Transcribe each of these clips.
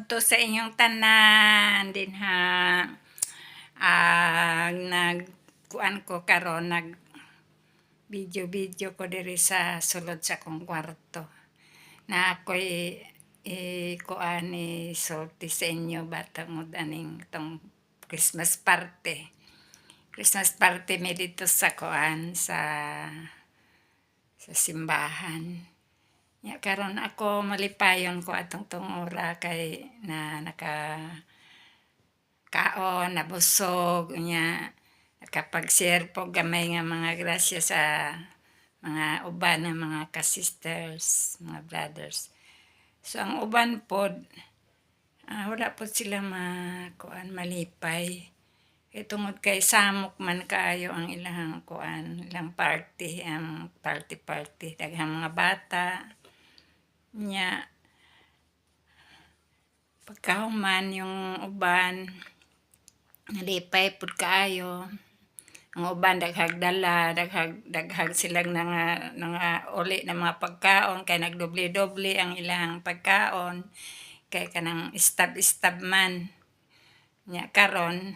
to sa inyong tanan din ha. Nagkuan ko karon nag video ko diri sa sulod sa kong kwarto. Na ako'y kuan sulti sa inyo batang mo daning tong Christmas party. Christmas party mi dito sa kuan sa simbahan. Ya karon ako malipayon ko atong ora kay na kaon nabusog nya nakapag-share po gamay nga mga grasya sa mga uban ng mga ka-sisters, mga brothers. So ang uban pod wala po sila malipay. Kay tungod kay samok man kaayo ang ilang kuan, ilang party, ang party daghang mga bata. Nya pagkahuman yung uban nalipay pud kaayo. Ang uban daghag dala, daghag silang nga uli na mga pagkaon kay nagdoble-doble ang ilang pagkaon kay kanang istab man. Nya karon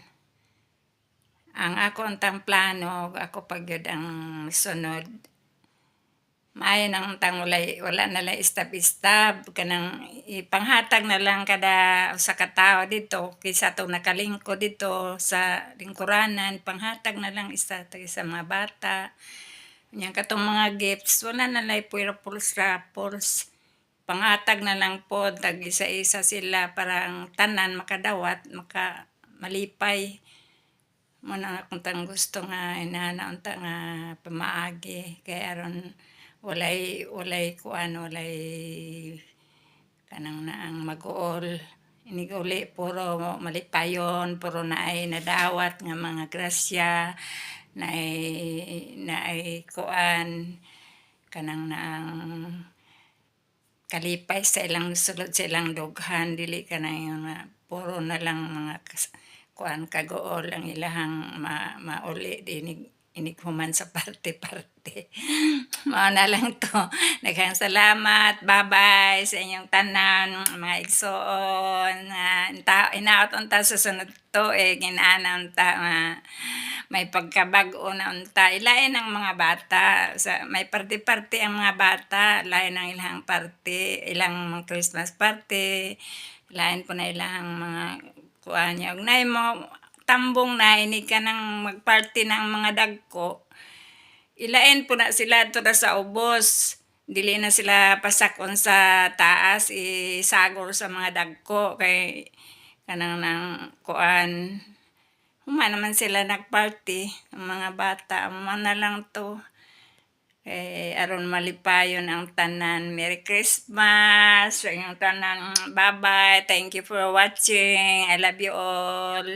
ang ako untang plano, ako pagyud ang sunod. Maayo nang untang wala na lang istab kanang ipanghatag na lang kada usa ka tawo dito kaysa atong nakalingkod dito sa lingkuranan, panghatag na lang isa sa mga bata. Nya katong mga gifts wala na lay raffles. Panghatag na lang po tag isa-isa sila para ang tanan makadawat, malipay. Mo na akong tang gusto nga inana unta nga pamaagi kay aron walay kanang naang mag-uol. Inig uli puro malipayon, puro naay nadawat nga mga grasya, naay kuan kanang naang kalipay sa ilang sulod sa ilang dughan dili kanang puro na lang mga kuan kagool ang ilahang mauli inig human sa party. Mao na lang to. Daghang salamat. Bye-bye sa inyong tanan mga igsoon. Inaot unta sa sunod tuig inaana unta may pagkabag-o na unta. Ilain ang mga bata. May party ang mga bata. Lain ang ilang party. Ilang Christmas party. Lain po na ilang mga kuan niya. Ugnay mo tambong na inig ka nang magparty ng mga dagko. Ilain po na sila to sa ubos. Dili na sila pasakon sa taas isagol sa mga dagko kay kanang nang kuan. Human naman sila nagparty ang mga bata. Human na lang to. Aron malipayon ang tanan. Merry Christmas sa inyong tanan. Bye-bye. Thank you for watching. I love you all.